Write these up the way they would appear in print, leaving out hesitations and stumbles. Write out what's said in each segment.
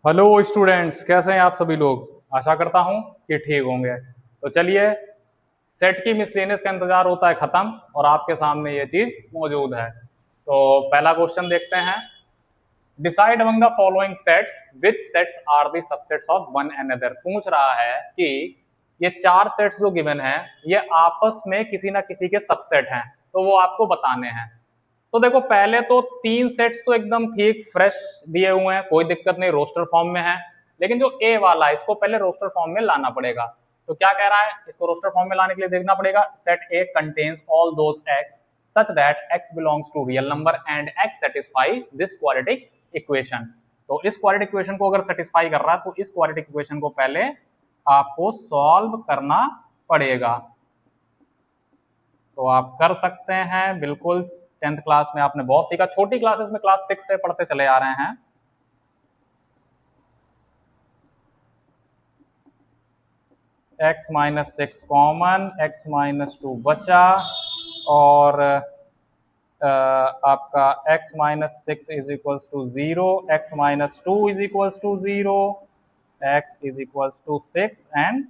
Hello students, कैसे हैं आप सभी लोग। आशा करता हूं कि ठीक होंगे। तो चलिए, सेट की मिसलेनियस का इंतजार होता है खत्म और आपके सामने ये चीज मौजूद है। तो पहला क्वेश्चन देखते हैं। Decide among the following sets which sets are the subsets of one another. पूछ रहा है कि ये चार सेट्स जो गिवन है ये आपस में किसी ना किसी के सबसेट हैं, तो वो आपको बताने हैं। तो देखो, पहले तो तीन सेट्स तो एकदम ठीक फ्रेश दिए हुए हैं, कोई दिक्कत नहीं, रोस्टर फॉर्म में है। लेकिन जो ए वाला है इसको पहले रोस्टर फॉर्म में लाना पड़ेगा। तो क्या कह रहा है, इसको रोस्टर फॉर्म में लाने के लिए देखना पड़ेगा set A contains all those x such that x belongs to real number and x satisfy this quadratic equation. तो इस क्वाड्रेटिक इक्वेशन को अगर सेटिस्फाई कर रहा है तो इस क्वाड्रेटिक इक्वेशन को पहले आपको सॉल्व करना पड़ेगा। तो आप कर सकते हैं बिल्कुल। 10th क्लास में आपने बहुत सीखा, छोटी क्लासेस में क्लास 6 से पढ़ते चले आ रहे हैं। x minus 6 common, x minus 2 बचा और आपका x minus 6 is equals to 0, x minus 2 is equals to 0, x is equals to 6 and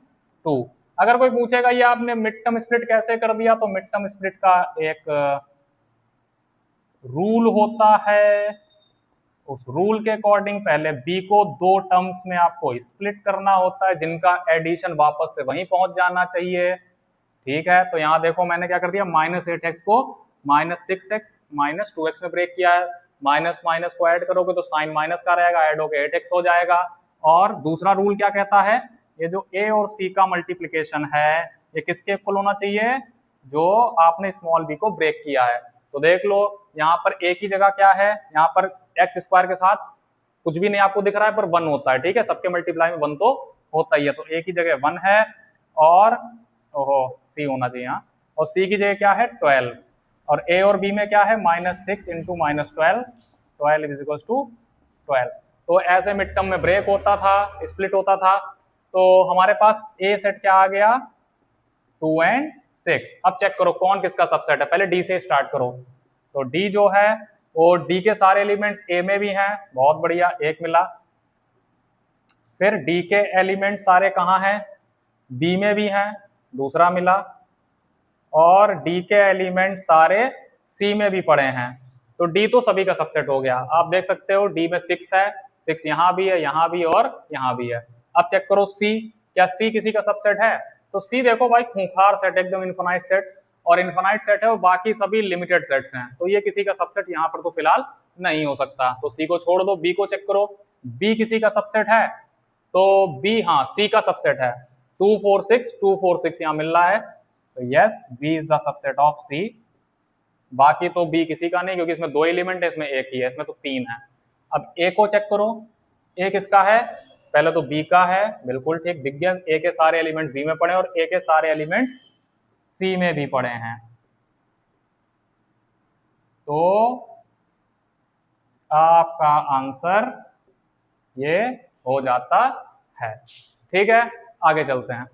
2। अगर कोई पूछेगा ये आपने मिड टर्म स्प्लिट कैसे कर दिया, तो मिड टर्म स्प्लिट का एक रूल होता है। उस रूल के अकॉर्डिंग पहले b को दो टर्म्स में आपको स्प्लिट करना होता है, जिनका एडिशन वापस से वहीं पहुंच जाना चाहिए। ठीक है, तो यहां देखो मैंने क्या कर दिया, माइनस 8x को माइनस 6x माइनस 2x में ब्रेक किया है। माइनस माइनस को ऐड करोगे तो साइन माइनस का रहेगा, ऐड होकर 8x हो जाएगा। और दूसरा रूल क्या कहता है, ये जो a और c का मल्टीप्लीकेशन है ये किसके इक्वल होना चाहिए, जो आपने स्मॉल b को ब्रेक किया है। तो देख लो यहाँ पर a की जगह क्या है, यहाँ पर एक्स स्क्वायर के साथ कुछ भी नहीं आपको दिख रहा है पर 1 होता है। ठीक है, सबके मल्टीप्लाई में 1 तो होता ही है, तो a की जगह 1 है और ओहो c होना चाहिए यहाँ, और c की जगह क्या है 12, और a और b में क्या है minus 6 into minus 12, 12 is equal to 12। तो ऐसे मिड टर्म में ब्रेक होता था, स्प्लिट होता था। तो हमारे पास a सेट क्या आ गया 2 एंड 6। अब चेक करो कौन किसका सबसेट है, पहले d से स्टार्ट करो। तो d जो है वो d के सारे एलिमेंट्स a में भी हैं, बहुत बढ़िया, एक मिला। फिर d के एलिमेंट सारे कहाँ हैं, b में भी हैं, दूसरा मिला। और d के एलिमेंट सारे c में भी पड़े हैं, तो d तो सभी का सबसेट हो गया। आप देख सकते हो d में 6 है, 6 यहाँ भी है, यहाँ भी और यहाँ भी है। अब चेक करो c, क्या c किसी का सबसेट है, तो c देखो भाई खूंखार सेट, एकदम इन्फिनाइट सेट, और इन्फिनाइट सेट है और बाकी सभी लिमिटेड सेट्स हैं, तो ये किसी का सबसेट यहाँ पर तो फिलहाल नहीं हो सकता। तो c को छोड़ दो, b को चेक करो, b किसी का सबसेट है, तो b हाँ c का सबसेट है। 2 4 6 2 4 6 यहाँ मिल रहा है, तो yes b is the subset of c। बाकी तो b किसी का नहीं, क्योंकि इसमें 2 एलिमेंट है, इसमें एक ही है, इसमें तो 3 है। अब a को चेक करो, a किसका है, पहले तो b का है, बिल्कुल ठीक दिख गया, a के सारे एलिमेंट b में पड़े और a के सारे एलिमेंट c में भी पड़े हैं। तो आपका आंसर ये हो जाता है। ठीक है, आगे चलते हैं।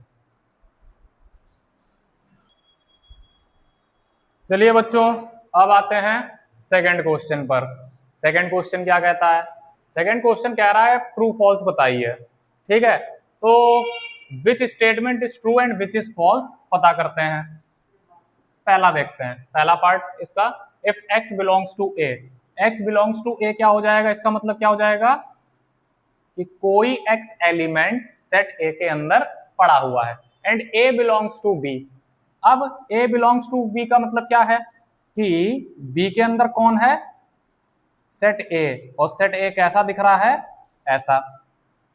चलिए बच्चों, अब आते हैं सेकंड क्वेश्चन पर। सेकंड क्वेश्चन क्या कहता है, सेकंड क्वेश्चन कह रहा है ट्रू फॉल्स बताइए। ठीक है, तो which statement is true and which is false पता करते हैं। पहला देखते हैं, पहला पार्ट इसका, if x belongs to a, x belongs to a क्या हो जाएगा, इसका मतलब क्या हो जाएगा कि कोई x एलिमेंट सेट a के अंदर पड़ा हुआ है, and a belongs to b। अब a बिलोंग्स टू b का मतलब क्या है कि b के अंदर कौन है, सेट a, और सेट a कैसा दिख रहा है, ऐसा।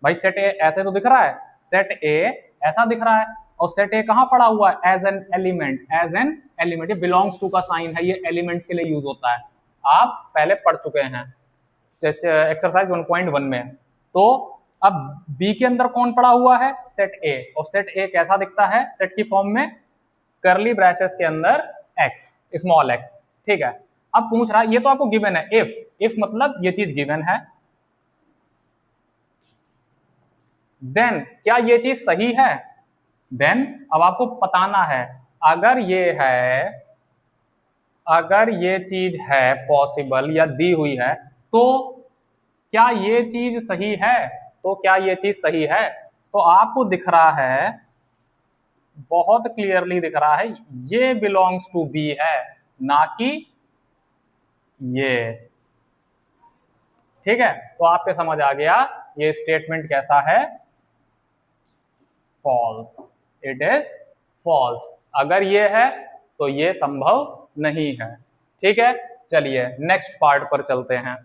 भाई सेट a ऐसे तो दिख रहा है, सेट a ऐसा दिख रहा है, और सेट a कहां पड़ा हुआ है, as an element, as an element. ये बिलोंग्स टू का साइन है, ये एलिमेंट्स के लिए यूज होता है, आप पहले पढ़ चुके हैं एक्सरसाइज 1.1 में। तो अब b के अंदर कौन पड़ा हुआ है, सेट a, और सेट a कैसा दिखता है, सेट की फॉर्म में करली ब्रैसेस के अंदर x, स्मॉल x। ठीक है, अब पूछ रहा है, ये तो आपको गिवन है, इफ मतलब ये चीज गिवन है, देन क्या ये चीज सही है, देन अब आपको बताना है, अगर ये चीज है पॉसिबल या दी हुई है, तो क्या ये चीज सही है, तो क्या ये चीज सही है? तो आपको दिख रहा है, बहुत क्लियरली दिख रहा है, ये बिलोंग्स टू बी है, ना कि ये। ठीक है, तो आपके समझ आ गया ये स्टेटमेंट कैसा है? फॉल्स। It is false. अगर ये है तो ये संभव नहीं है। ठीक है, चलिए नेक्स्ट पार्ट पर चलते हैं।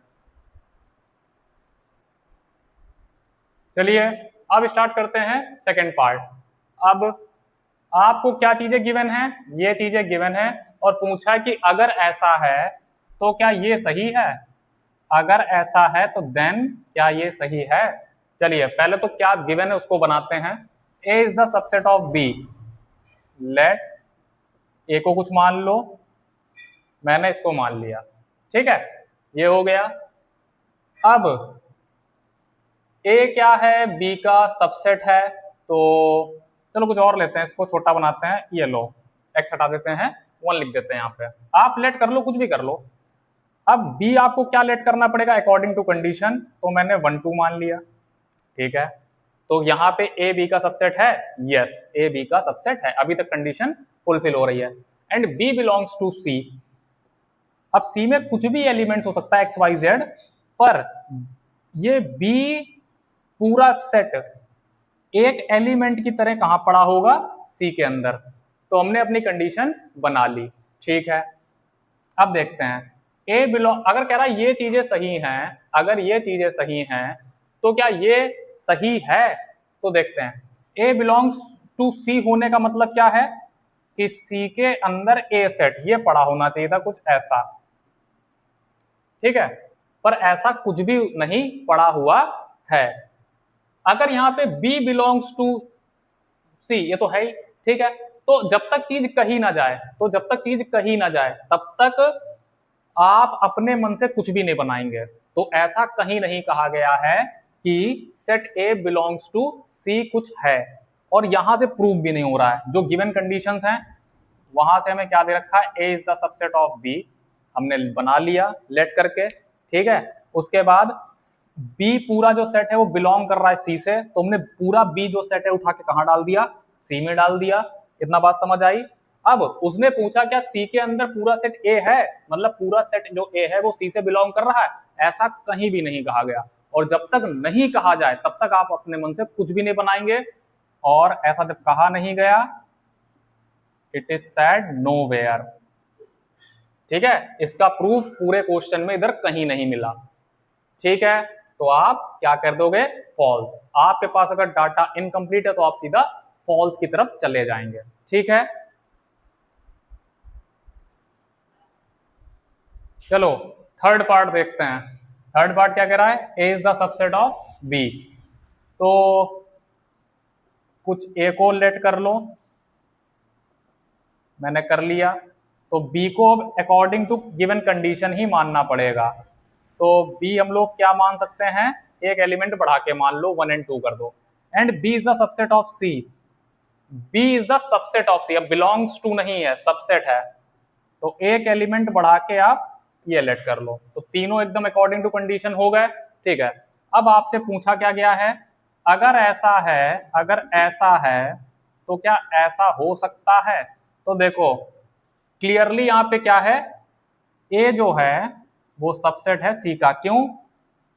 चलिए अब स्टार्ट करते हैं सेकंड पार्ट। अब आपको क्या चीजें गिवन है? ये चीजें गिवन है और पूछा कि अगर ऐसा है तो क्या ये सही है? अगर ऐसा है तो देन क्या ये सही है? चलिए पहले तो क्या गिवन है उसको बनाते हैं। A is the subset of B. Let A को कुछ मान लो, मैंने इसको मान लिया। ठीक है, ये हो गया। अब ए क्या है? बी का सबसेट है। तो चलो कुछ और लेते हैं, इसको छोटा बनाते हैं। ये लो, एक्स हटा देते हैं, 1 लिख देते हैं यहाँ पे। आप लेट कर लो, कुछ भी कर लो। अब बी आपको क्या लेट करना पड़ेगा अकॉर्डिंग टू कंडीशन? तो मैंने 1 2 मान लिया। ठीक है, तो यहाँ पे ए बी का सबसेट है। यस, ए बी का सबसेट है, अभी तक कंडीशन फुलफिल हो रही है। एंड बी बिलोंग्स टू सी। अब सी में कुछ भी एलिमेंट्स हो सकता है एक्स वाई जेड, पर ये बी पूरा सेट एक एलिमेंट की तरह कहां पड़ा होगा? सी के अंदर। तो हमने अपनी कंडीशन बना ली। ठीक है, अब देखते हैं ए बिलोंग, अगर कह रहा है ये चीजें सही हैं, अगर ये चीजें सही हैं तो क्या ये सही है? तो देखते हैं, ए बिलोंग्स टू सी होने का मतलब क्या है कि सी के अंदर ए सेट ये पड़ा होना चाहिए था, कुछ ऐसा। ठीक है, पर ऐसा कुछ भी नहीं पड़ा हुआ है। अगर यहाँ पे B बिलोंग्स टू C, ये तो है ही। ठीक है, तो जब तक चीज कही ना जाए, तो जब तक चीज कही ना जाए तब तक आप अपने मन से कुछ भी नहीं बनाएंगे। तो ऐसा कहीं नहीं कहा गया है कि set A belongs to C कुछ है, और यहां से प्रूव भी नहीं हो रहा है। जो गिवन कंडीशंस हैं वहां से हमें क्या दे रखा है? A is the subset of B, हमने बना लिया लेट करके। ठीक है, उसके बाद B पूरा जो सेट है वो बिलोंग कर रहा है C से, तो हमने पूरा B जो सेट है उठा के कहां डाल दिया? C में डाल दिया। इतना बात समझ आई? अब उसने पूछा क्या C के अंदर पूरा सेट A है, मतलब पूरा सेट जो A है वो C से बिलोंग कर रहा है? ऐसा कहीं भी नहीं कहा गया, और जब तक नहीं कहा जाए तब तक आप अपने मन से कुछ भी नहीं बनाएंगे। और ऐसा जब कहा नहीं गया, इट इज सेड नोवेयर। ठीक है, इसका प्रूफ पूरे क्वेश्चन में इधर कहीं नहीं मिला। ठीक है, तो आप क्या कर दोगे? फॉल्स। आपके पास अगर डाटा इनकम्प्लीट है तो आप सीधा फॉल्स की तरफ चले जाएंगे। ठीक है, चलो थर्ड पार्ट देखते हैं। थर्ड पार्ट क्या कह रहा है? A is the subset of B. तो कुछ ए को लेट कर लो, मैंने कर लिया। तो बी को अकॉर्डिंग टू गिवन कंडीशन ही मानना पड़ेगा। तो बी हम लोग क्या मान सकते हैं? एक एलिमेंट बढ़ा के मान लो, 1 और 2 कर दो। And B is the subset of C. B is the subset of C, अब बिलोंग्स टू नहीं है, सबसेट है। तो एक एलिमेंट बढ़ा के आप ये लेट कर लो, तो तीनों एकदम अकॉर्डिंग टू कंडीशन हो गए। ठीक है, अब आपसे पूछा क्या गया है? अगर ऐसा है, अगर ऐसा है तो क्या ऐसा हो सकता है? तो देखो क्लियरली यहाँ पे क्या है? ए जो है वो सबसेट है सी का। क्यों?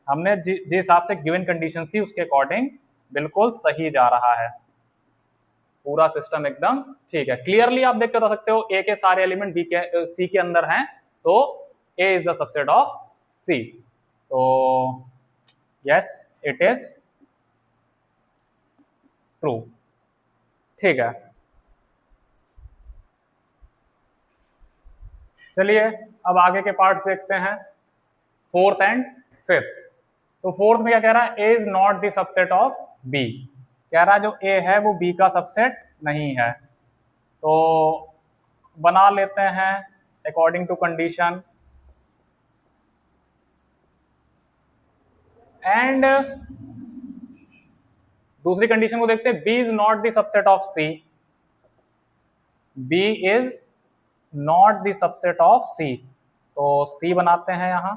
हमने जिस हिसाब से गिवन कंडीशन थी उसके अकॉर्डिंग बिल्कुल सही जा रहा है, पूरा सिस्टम एकदम ठीक है। क्लियरली आप देख के बता सकते हो ए के सारे एलिमेंट बी के सी के अंदर हैं, तो A is the subset of C. तो यस, इट इज ट्रू। ठीक है, चलिए अब आगे के पार्ट्स देखते हैं, फोर्थ एंड फिफ्थ। तो फोर्थ में क्या कह रहा है? A is not the subset of B. कह रहा है जो ए है वो बी का सबसेट नहीं है। तो बना लेते हैं अकॉर्डिंग टू कंडीशन। एंड दूसरी कंडीशन को देखते हैं, B is not the subset of C. B is not the subset of C. तो सी बनाते हैं यहां।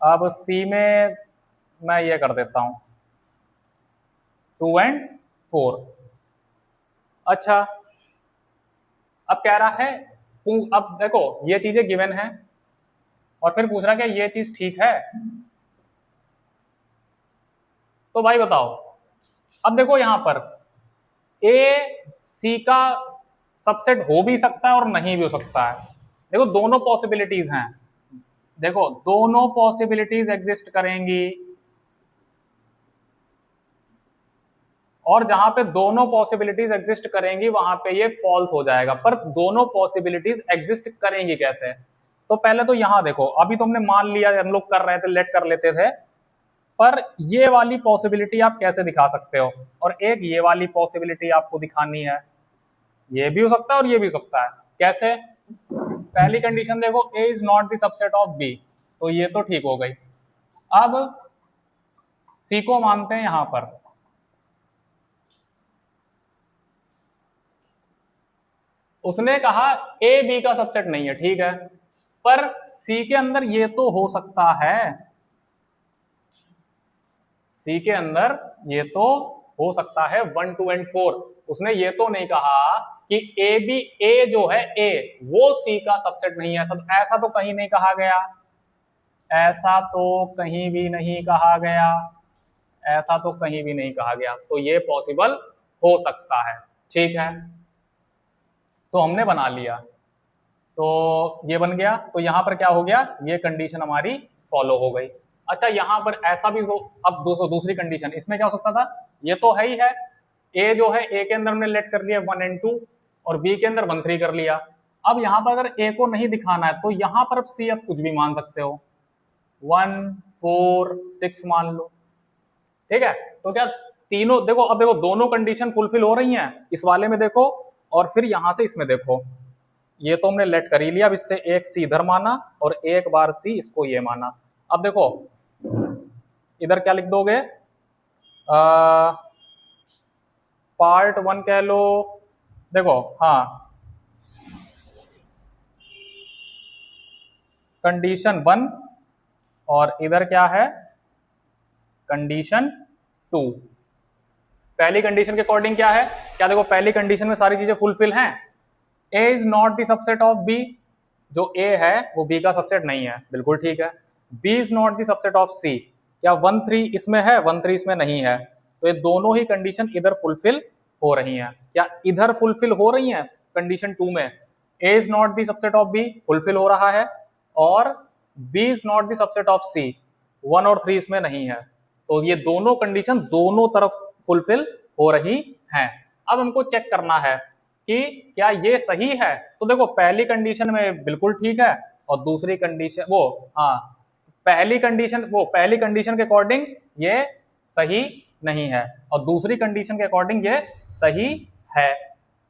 अब सी में मैं ये कर देता हूं, 2 एंड 4। अच्छा, अब कह रहा है, अब देखो ये चीजें गिवन है और फिर पूछ रहा क्या ये चीज ठीक है। तो भाई बताओ, अब देखो यहां पर ए सी का सबसेट हो भी सकता है और नहीं भी हो सकता है। देखो दोनों पॉसिबिलिटीज हैं, देखो दोनों पॉसिबिलिटीज एग्जिस्ट करेंगी, और जहां पे दोनों पॉसिबिलिटीज एग्जिस्ट करेंगी वहां पे ये फॉल्स हो जाएगा। पर दोनों पॉसिबिलिटीज एग्जिस्ट करेंगी कैसे? तो पहले तो यहां देखो, अभी तुमने मान लिया, हम लोग कर रहे थे, लेट कर लेते थे, पर ये वाली पॉसिबिलिटी आप कैसे दिखा सकते हो? और एक ये वाली पॉसिबिलिटी आपको दिखानी है, ये भी हो सकता है और ये भी हो सकता है। कैसे? पहली कंडीशन देखो, A is not the subset of B, तो ये तो ठीक हो गई। अब सी को मानते हैं यहां पर, उसने कहा ए बी का सबसेट नहीं है, ठीक है, पर सी के अंदर ये तो हो सकता है, सी के अंदर ये तो हो सकता है 1 2 एंड 4। उसने ये तो नहीं कहा कि ए बी, ए जो है ए वो सी का सबसेट नहीं है, सब ऐसा तो कहीं नहीं कहा गया, ऐसा तो कहीं भी नहीं कहा गया, ऐसा तो कहीं भी नहीं कहा गया। तो ये पॉसिबल हो सकता है, ठीक है, तो हमने बना लिया, तो ये बन गया। तो यहां पर क्या हो गया, ये कंडीशन हमारी फॉलो हो गई। अच्छा, यहां पर ऐसा भी हो, अब दूसरी कंडीशन इसमें क्या हो सकता था, ये तो है ही है, ए जो है ए के अंदर हमने लेट कर लिया 1 एंड 2 और बी के अंदर 1 3 कर लिया। अब यहां पर अगर ए को नहीं दिखाना है तो यहां पर अब सी आप कुछ भी मान सकते हो, 1 4 6 मान लो, ठीक है। तो क्या तीनों देखो, अब देखो दोनों कंडीशन फुलफिल हो रही हैं, इस वाले में देखो और फिर यहां से इसमें देखो, ये तो हमने लेट कर ही लिया, अब इससे एक सी इधर माना और एक बार सी इसको ये माना। अब देखो इधर क्या लिख दोगे, पार्ट 1 कह लो, देखो हाँ, कंडीशन 1 और इधर क्या है, कंडीशन 2। पहली कंडीशन के अकॉर्डिंग क्या है, क्या देखो पहली कंडीशन में सारी चीजें फुलफिल हैं, A is not the subset of B, जो ए है वो बी का सबसेट नहीं है, बिल्कुल ठीक है। B is not the subset of C, क्या 1 3 इसमें है, 1 3 इसमें नहीं है, तो ये दोनों ही कंडीशन इधर फुलफिल हो रही हैं। क्या इधर फुलफिल हो रही हैं कंडीशन 2 में, A is not the subset of B fulfil हो रहा है और B is not the subset of C, 1 और 3 इसमें नहीं है, तो ये दोनों कंडीशन दोनों तरफ फुलफिल हो रही हैं। अब हमको चेक करना है कि क्या ये सही है, तो देखो पहली कंडीशन में बिल्कुल ठीक है और दूसरी कंडीशन वो, हाँ पहली कंडीशन के अकॉर्डिंग ये सही नहीं है और दूसरी कंडीशन के अकॉर्डिंग ये सही है।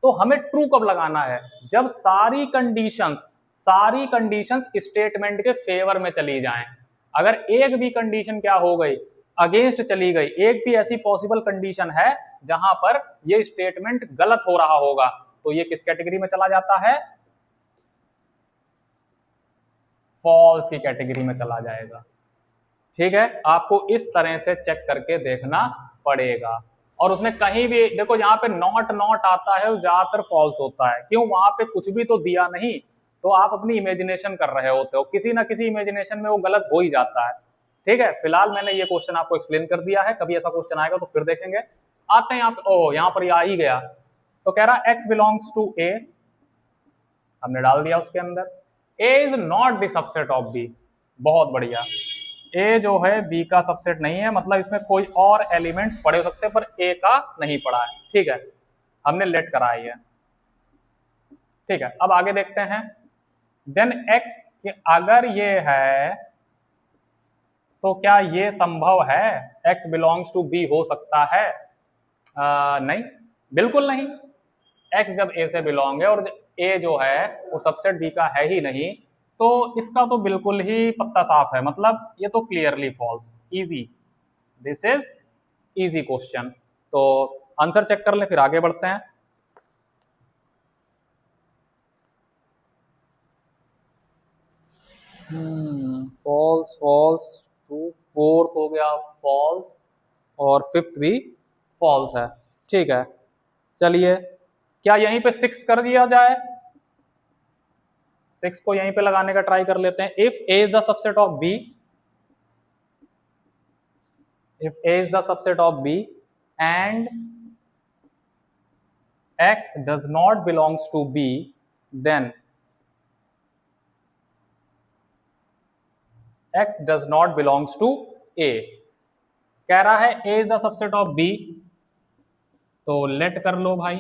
तो हमें ट्रू कब लगाना है, जब सारी कंडीशंस स्टेटमेंट के फेवर में चली जाएं। अगर एक भी कंडीशन क्या हो गई, अगेंस्ट चली गई, एक भी ऐसी पॉसिबल कंडीशन है जहां पर ये स्टेटमेंट गलत हो रहा होगा, तो ये किस कैटेगरी में चला जाता है, फॉल्स की कैटेगरी में चला जाएगा, ठीक है। आपको इस तरह से चेक करके देखना पड़ेगा। और उसने कहीं भी देखो, यहाँ पे नॉट आता है, ज्यादातर फॉल्स होता है, क्यों, वहां पे कुछ भी तो दिया नहीं, तो आप अपनी इमेजिनेशन कर रहे होते हो, किसी ना किसी इमेजिनेशन में वो गलत हो ही जाता है, ठीक है। फिलहाल मैंने ये क्वेश्चन आपको एक्सप्लेन कर दिया है, कभी ऐसा क्वेश्चन आएगा तो फिर देखेंगे। आते हैं यहाँ पे, ओ यहाँ पर आ ही गया, तो कह रहा x बिलोंग्स टू a, हमने डाल दिया उसके अंदर, a is not the subset of b, बहुत बढ़िया, a जो है b का सबसेट नहीं है, मतलब इसमें कोई और एलिमेंट्स पड़े हो सकते हैं पर a का नहीं पड़ा है, ठीक है, हमने लेट कराई है, ठीक है। अब आगे देखते हैं, देन x, अगर ये है तो क्या ये संभव है, x बिलोंग्स टू b हो सकता है, नहीं, बिल्कुल नहीं। x जब a से बिलोंग है और a जो है वो सबसेट b का है ही नहीं, तो इसका तो बिल्कुल ही पत्ता साफ है, मतलब ये तो clearly false, easy, this is easy question. तो आंसर चेक कर ले, फिर आगे बढ़ते हैं। फॉल्स फॉल्स, ट्रू, फोर्थ हो गया फॉल्स और फिफ्थ भी फॉल्स है। ठीक है, चलिए क्या यहीं पे 6 कर दिया जाए? 6 को यहीं पे लगाने का ट्राई कर लेते हैं। If A is the subset of B, if A is the subset of B and X does not belongs to B, then X does not belongs to A। कह रहा है A is the subset of B, तो late कर लो भाई।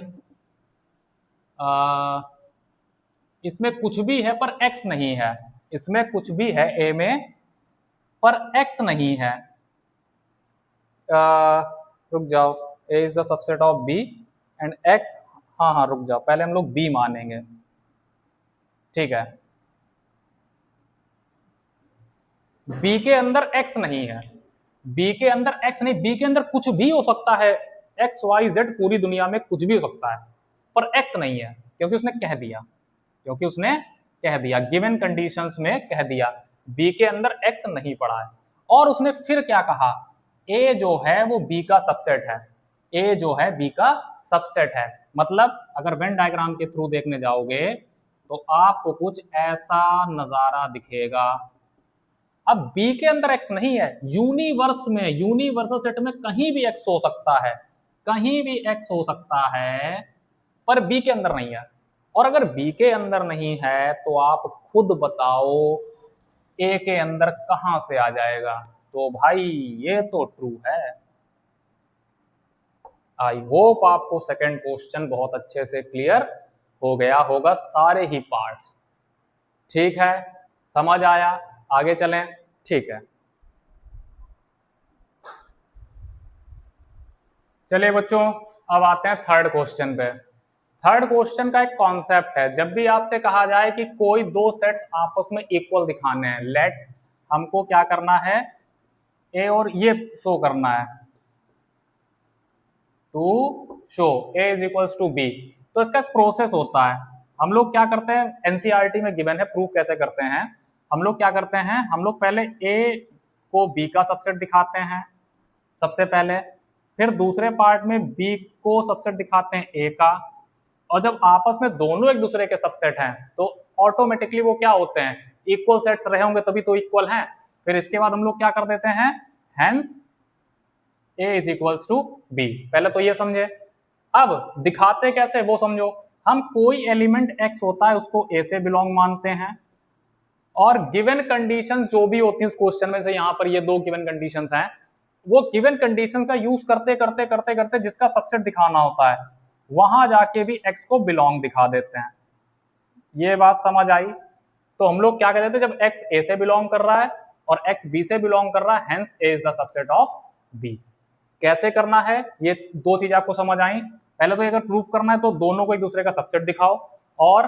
इसमें कुछ भी है पर X नहीं है, इसमें कुछ भी है A में पर X नहीं है। रुक जाओ, A is the subset of B and X, हाँ रुक जाओ, पहले हम लोग B मानेंगे। ठीक है, B के अंदर X नहीं है, B के अंदर X नहीं, B के अंदर कुछ भी हो सकता है, X Y Z पूरी दुनिया में कुछ भी हो सकता है, पर X नहीं है, क्योंकि उसने कह दिया, गिवन कंडीशंस में कह दिया B के अंदर X नहीं पड़ा है। और उसने फिर क्या कहा, A जो है वो B का सबसेट है, A जो है B का सबसेट है। मतलब अगर वेन डायग्राम के थ्रू देखने जाओगे तो आपको कुछ ऐसा नजारा दिखेगा। अब B के अंदर X नहीं है, यूनिवर्स में, यूनिवर्सल सेट में कहीं भी X हो सकता है, कहीं भी X हो सकता है, पर B के अंदर नहीं है। और अगर B के अंदर नहीं है तो आप खुद बताओ A के अंदर कहां से आ जाएगा? तो भाई ये तो ट्रू है। आई होप आपको सेकंड क्वेश्चन बहुत अच्छे से क्लियर हो गया होगा, सारे ही पार्ट्स। ठीक है, समझ आया? आगे चलें। ठीक है, चलिए बच्चों, अब आते हैं थर्ड क्वेश्चन पे। थर्ड क्वेश्चन का एक कॉन्सेप्ट है, जब भी आपसे कहा जाए कि कोई दो सेट्स आपस में इक्वल दिखाने हैं, लेट हमको क्या करना है, ए और ये शो करना है, to show A is equals to B. तो इसका एक प्रोसेस होता है। हम लोग क्या करते हैं, एनसीईआरटी में गिवन है, प्रूफ कैसे करते हैं। हम लोग क्या करते हैं, हम लोग पहले ए को बी का सबसेट दिखाते हैं सबसे पहले, फिर दूसरे पार्ट में बी को सबसेट दिखाते हैं ए का, और जब आपस में दोनों एक दूसरे के सबसेट हैं तो ऑटोमेटिकली वो क्या होते हैं, इक्वल सेट्स रहे होंगे तभी तो इक्वल हैं। फिर इसके बाद हम लोग क्या कर देते हैं, hence A is equals to B. पहले तो ये समझे, अब दिखाते कैसे वो समझो। हम कोई एलिमेंट एक्स होता है उसको ए से बिलोंग मानते हैं, और गिवन कंडीशंस जो भी होती हैं इस क्वेश्चन में से, यहां पर ये दो गिवन कंडीशंस हैं, वो गिवन कंडीशन का यूज करते करते करते करते जिसका सबसेट दिखाना होता है वहां जाके भी एक्स को बिलोंग दिखा देते हैं। ये बात समझ आई? तो हम लोग क्या कर देते हैं, जब एक्स ए से बिलोंग कर रहा है और एक्स बी से बिलोंग कर रहा है, hence A is the subset of B. कैसे करना है, ये दो चीज आपको समझ आई। पहले तो अगर प्रूफ करना है तो दोनों को एक दूसरे का सबसेट दिखाओ और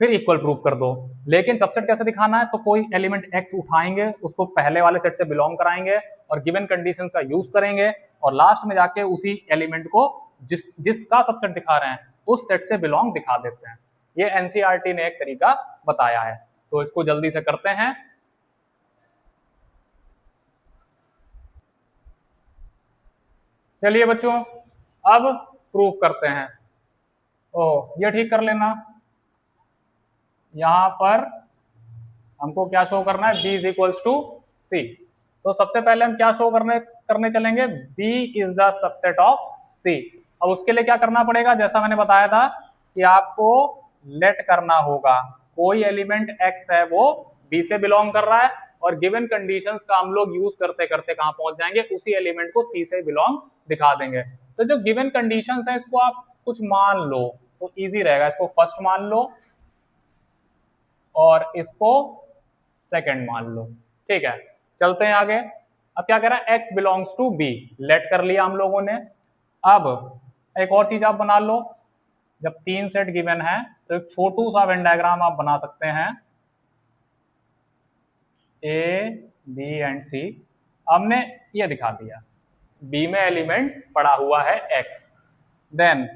फिर इक्वल प्रूफ कर दो। लेकिन सबसेट कैसे दिखाना है, तो कोई एलिमेंट एक्स उठाएंगे, उसको पहले वाले सेट से बिलोंग कराएंगे और गिवन कंडीशन का यूज करेंगे, और लास्ट में जाके उसी एलिमेंट को जिसका सबसेट दिखा रहे हैं उस सेट से बिलोंग दिखा देते हैं। ये एनसीईआरटी ने एक तरीका बताया है, तो इसको जल्दी से करते हैं। चलिए बच्चों, अब प्रूफ करते हैं। ये ठीक कर लेना, यहां पर हमको क्या शो करना है, b इज इक्वल्स टू सी। तो सबसे पहले हम क्या शो करने चलेंगे, b is the subset of c। अब उसके लिए क्या करना पड़ेगा, जैसा मैंने बताया था कि आपको लेट करना होगा, कोई एलिमेंट x है वो b से बिलोंग कर रहा है, और गिवन कंडीशंस का हम लोग यूज करते करते कहां पहुंच जाएंगे, उसी एलिमेंट को c से बिलोंग दिखा देंगे। तो जो गिवन कंडीशंस है इसको आप कुछ मान लो तो इजी रहेगा। इसको फर्स्ट मान लो और इसको सेकंड मान लो। ठीक है, चलते हैं आगे। अब क्या कह रहा है, x belongs to b, let कर लिया हम लोगों ने। अब एक और चीज आप बना लो, जब तीन सेट गिवन है तो एक छोटू सा वेन डायग्राम आप बना सकते हैं, a b एंड c। हमने ये दिखा दिया b में एलिमेंट पड़ा हुआ है x, देन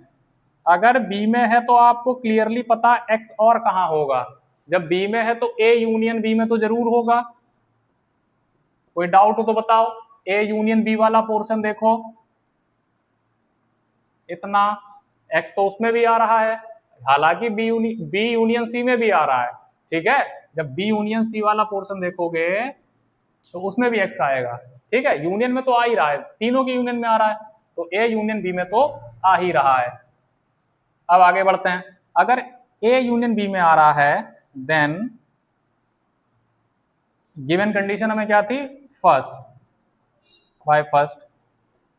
अगर b में है तो आपको क्लियरली पता x और कहां होगा, जब b में है तो a यूनियन b में तो जरूर होगा। कोई डाउट हो तो बताओ, a यूनियन b वाला पोर्शन देखो, इतना, x तो उसमें भी आ रहा है, हालांकि बी यूनियन सी में भी आ रहा है, ठीक है। जब बी यूनियन सी वाला पोर्शन देखोगे तो उसमें भी x आएगा, ठीक है। यूनियन में तो आ ही रहा है, तीनों के यूनियन में आ रहा है, तो ए यूनियन बी में तो आ ही रहा है। अब आगे बढ़ते हैं, अगर ए यूनियन बी में आ रहा है देन गिवन कंडीशन हमें क्या थी, फर्स्ट बाय फर्स्ट।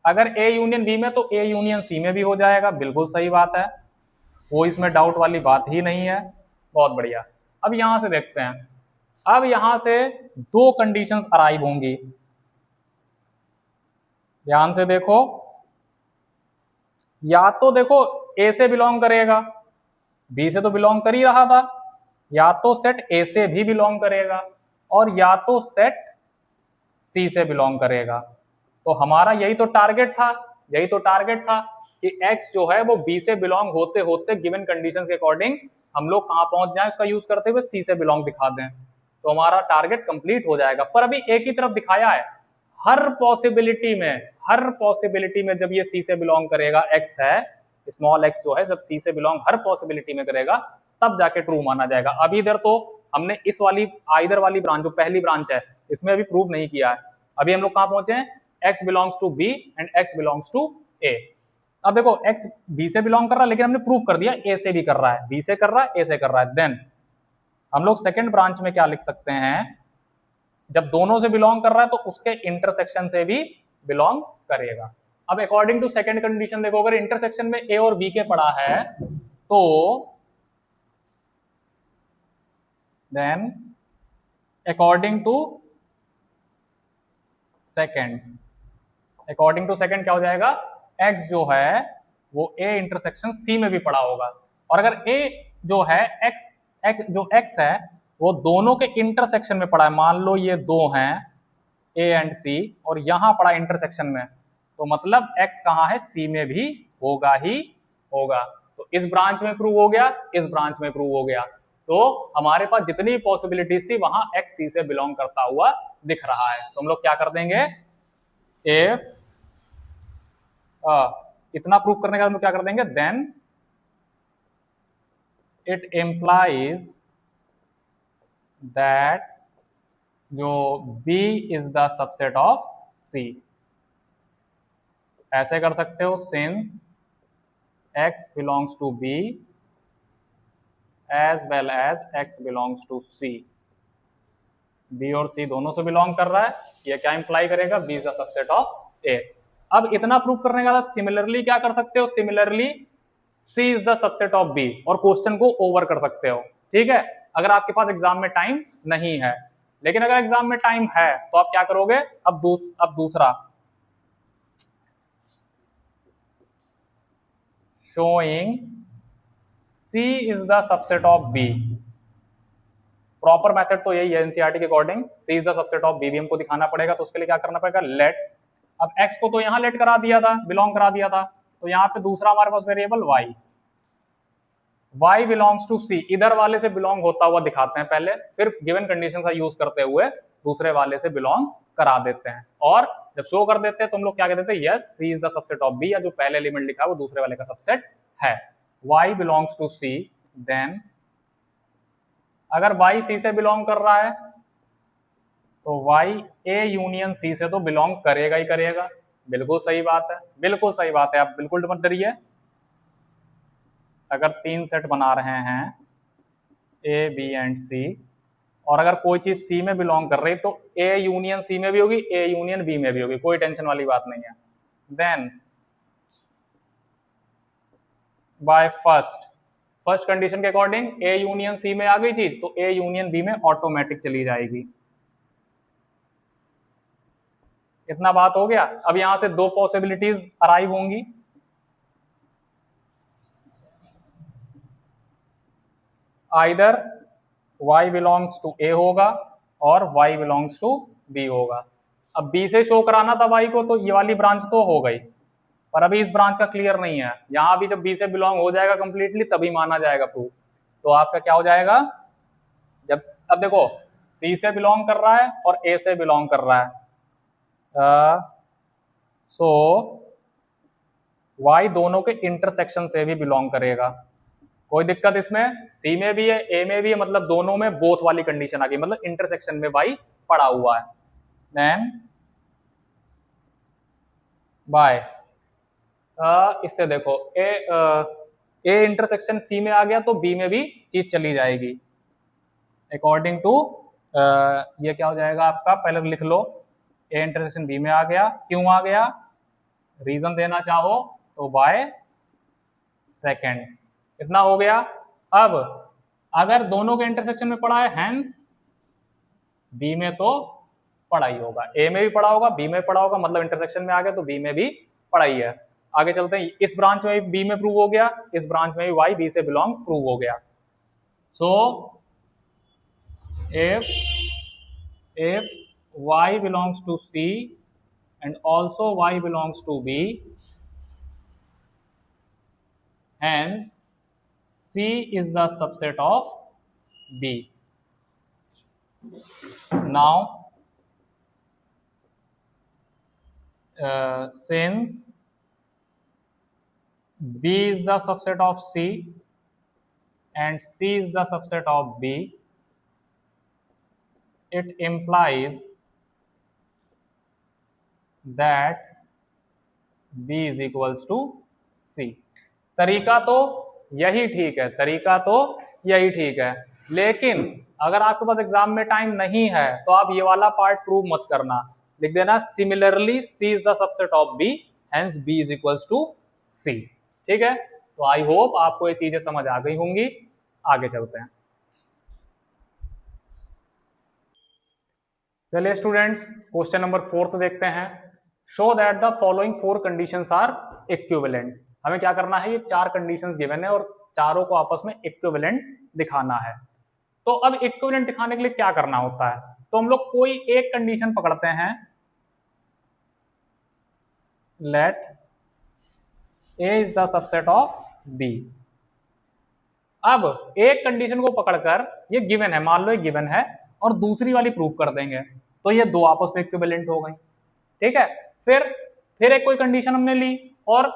अगर ए यूनियन बी में तो ए यूनियन सी में भी हो जाएगा, बिल्कुल सही बात है, वो इसमें डाउट वाली बात ही नहीं है। बहुत बढ़िया। अब यहां से देखते हैं, अब यहां से दो कंडीशंस अराइव होंगी, ध्यान से देखो। या तो देखो ए से बिलोंग करेगा, बी से तो बिलोंग कर ही रहा था, या तो सेट ए से भी बिलोंग करेगा और या तो सेट सी से बिलोंग करेगा। तो हमारा यही तो टारगेट था, यही तो टारगेट था कि x जो है वो b से बिलोंग होते होते गिवन कंडीशंस के अकॉर्डिंग हम लोग कहां पहुंच जाएं, उसका यूज करते हुए c से बिलोंग दिखा दें, तो हमारा टारगेट कंप्लीट हो जाएगा। पर अभी एक ही तरफ दिखाया है, हर पॉसिबिलिटी में जब ये c से बिलोंग करेगा, x है स्मॉल x जो है जब c से बिलोंग हर पॉसिबिलिटी में करेगा तब जाके ट्रू माना जाएगा। अभी इधर तो हमने इस वाली आइदर वाली ब्रांच जो पहली ब्रांच है इसमें अभी प्रूव नहीं किया है। अभी हम लोग कहां पहुंचे हैं, x belongs to b and x belongs to a। अब देखो x b से बिलोंग कर रहा है, लेकिन हमने प्रूव कर दिया a से भी कर रहा है, b से कर रहा है, a से कर रहा है। देन हम लोग सेकंड ब्रांच में क्या लिख सकते हैं, जब दोनों से बिलोंग कर रहा है तो उसके इंटरसेक्शन से भी बिलोंग करेगा। अब अकॉर्डिंग टू सेकंड कंडीशन देखो, अगर इंटरसेक्शन में a और b के पड़ा है तो देन अकॉर्डिंग टू सेकंड क्या हो जाएगा, x जो है वो a इंटरसेक्शन c में भी पड़ा होगा। और अगर a जो है x है वो दोनों के इंटरसेक्शन में पड़ा है, मान लो ये दो हैं a एंड c और यहां पड़ा इंटरसेक्शन में, तो मतलब x कहां है, c में भी होगा ही होगा। तो इस ब्रांच में प्रूव हो गया, इस ब्रांच में प्रूव हो गया, तो हमारे पास जितनी पॉसिबिलिटीज थी वहां x c से बिलोंग करता हुआ दिख रहा है। तो हम लोग क्या कर देंगे, if इतना प्रूफ करने का हम लोग क्या कर देंगे, देन इट इम्प्लाइज दैट जो B is the subset of C। ऐसे कर सकते हो, since x belongs to B as well as x belongs to C। B और C दोनों से बिलोंग कर रहा है, ये क्या इंप्लाई करेगा, B is the subset of A। अब इतना प्रूफ करने के बाद आप सिमिलरली क्या कर सकते हो, similarly C is the subset of B और क्वेश्चन को ओवर कर सकते हो, ठीक है। अगर आपके पास एग्जाम में टाइम नहीं है, लेकिन अगर एग्जाम में टाइम है तो आप क्या करोगे, अब दूसरा showing C is the subset of B। Proper method तो यही है एनसीईआरटी के according, C is the subset of B भी हमको दिखाना पड़ेगा। तो उसके लिए क्या करना पड़ेगा, लेट, अब x को तो यहां लेट करा दिया था, बिलोंग करा दिया था, तो यहां पे दूसरा हमारे पास variable y belongs to C, इधर वाले से बिलोंग होता हुआ दिखाते हैं पहले, फिर गिवन कंडीशन का यूज करते हुए दूसरे वाले से बिलोंग करा देते हैं। और जब शो कर देते हैं तो हम लोग क्या कहते हैं, yes C is the subset of B, या जो पहले एलिमेंट लिखा है वो दूसरे वाले का सबसेट है। y belongs to C, then अगर y C से बिलोंग कर रहा है तो y A यूनियन C से तो बिलोंग करेगा ही करेगा। बिल्कुल सही बात है, बिल्कुल सही बात है, आप बिल्कुल मत डरिए। अगर तीन सेट बना रहे हैं A B एंड C और अगर कोई चीज C में बिलोंग कर रही तो A यूनियन C में भी होगी, A यूनियन B में भी होगी, कोई टेंशन वाली बात नहीं है। देन बाय फर्स्ट कंडीशन के अकॉर्डिंग A यूनियन C में आ गई चीज तो A यूनियन B में ऑटोमेटिक चली जाएगी। इतना बात हो गया। अब यहां से दो पॉसिबिलिटीज अराइव होंगी, either y belongs to A होगा और y बिलोंग्स टू B होगा। अब B से शो कराना था y को तो ये वाली ब्रांच तो हो गई, पर अभी इस ब्रांच का क्लियर नहीं है। यहां भी जब B से बिलोंग हो जाएगा कंप्लीटली तभी माना जाएगा प्रूफ। तो आपका क्या हो जाएगा, जब अब देखो C से बिलोंग कर रहा है और A से बिलोंग कर रहा है, सो y दोनों के इंटरसेक्शन से भी बिलोंग करेगा। कोई दिक्कत इसमें? सी में भी है, ए में भी है, मतलब दोनों में बोथ वाली कंडीशन आ गई, मतलब इंटरसेक्शन में y पड़ा हुआ है। देन बाय इससे देखो ए इंटरसेक्शन सी में आ गया तो बी में भी चीज चली जाएगी। अकॉर्डिंग टू ये क्या हो जाएगा आपका, पहले लिख लो, ए इंटरसेक्शन बी में आ गया। क्यों आ गया, रीजन देना चाहो तो बाय सेकेंड। इतना हो गया। अब अगर दोनों के इंटरसेक्शन में पड़ा है, हैंस बी में तो पड़ा ही होगा, ए में भी पड़ा होगा, बी में पड़ा होगा, मतलब इंटरसेक्शन में आ गया तो बी में भी पड़ा ही है। आगे चलते हैं, इस ब्रांच में बी में प्रूव हो गया, इस ब्रांच में भी वाई बी से बिलोंग प्रूव हो गया। सो if y belongs to C and also y belongs to B, hence C is the subset of B. Now since B is the subset of C and C is the subset of B, it implies that B is equals to C. तरीका तो यही ठीक है, तरीका तो यही ठीक है, लेकिन अगर आपके पास एग्जाम में टाइम नहीं है तो आप ये वाला पार्ट प्रूव मत करना, लिख देना similarly C is the subset of B, hence B is equals to C। ठीक है, तो आई होप आपको ये चीजें समझ आ गई होंगी। आगे चलते हैं। चलिए स्टूडेंट्स, क्वेश्चन नंबर 4 देखते हैं। Show that the following 4 conditions are equivalent. हमें क्या करना है, ये 4 कंडीशंस गिवन है और चारों को आपस में इक्विवेलेंट दिखाना है। तो अब इक्विवेलेंट दिखाने के लिए क्या करना होता है, तो हम लोग कोई एक कंडीशन पकड़ते हैं, let A is the subset of B. अब एक कंडीशन को पकड़कर, ये गिवन है, मान लो ये गिवन है, और दूसरी वाली प्रूव कर देंगे, तो ये दो आपस में इक्विवेलेंट हो गई। ठीक है, फिर एक कोई कंडीशन हमने ली और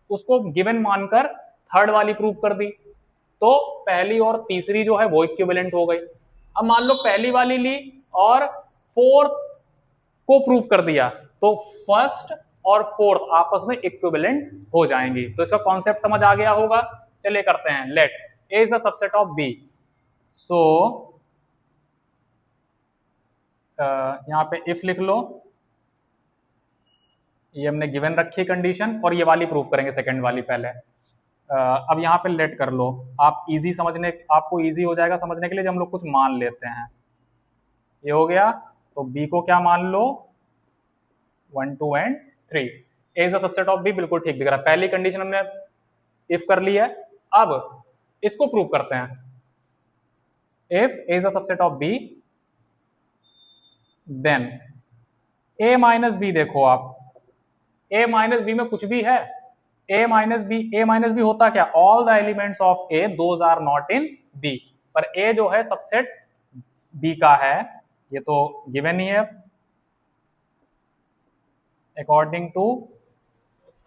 उसको गिवन मानकर थर्ड वाली प्रूव कर दी, तो पहली और तीसरी जो है वो इक्विवेलेंट हो गई। अब मान लो पहली वाली ली और फोर्थ को प्रूव कर दिया, तो फर्स्ट और फोर्थ आपस में इक्विवेलेंट हो जाएंगी। तो इसका कॉन्सेप्ट समझ आ गया होगा। चलिए करते हैं, let A is the subset of B. So यहां पे इफ लिख लो, ये हमने गिवन रखी कंडीशन और ये वाली प्रूफ करेंगे, सेकंड वाली पहले। अब यहाँ पे लेट कर लो, आपको इजी हो जाएगा समझने के लिए, जब हम लोग कुछ मान लेते हैं। ये हो गया, तो बी को क्या मान लो, 1 2 and 3। A is the subset of B, बिल्कुल ठीक दिख रहा है। पहली कंडीशन हमने इफ कर ली है, अब इसको प्रूव करते हैं। If A is the subset of B, then A minus B, देखो आप ए माइनस बी में कुछ भी है, ए माइनस बी होता क्या, all the elements of A those are not in B, पर ए जो है सबसेट बी का है, ये तो गिवन ही है अकॉर्डिंग टू।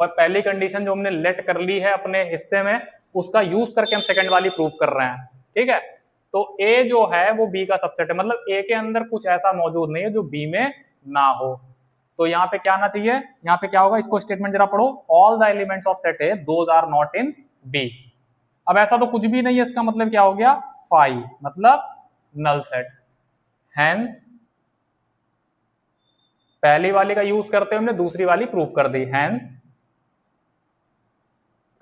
पर पहली कंडीशन जो हमने लेट कर ली है अपने हिस्से में, उसका यूज करके हम सेकंड वाली प्रूफ कर रहे हैं। ठीक है, तो ए जो है वो बी का सबसेट है, मतलब ए के अंदर कुछ ऐसा मौजूद नहीं है जो बी में ना हो। तो यहाँ पे क्या आना चाहिए, यहाँ पे क्या होगा, इसको स्टेटमेंट जरा पढ़ो, all the elements of set A those are not in B. अब ऐसा तो कुछ भी नहीं है, इसका मतलब क्या हो गया, फाई, मतलब नल सेट। हेंस पहली वाली का यूज करते हुए हमने दूसरी वाली प्रूफ कर दी। Hence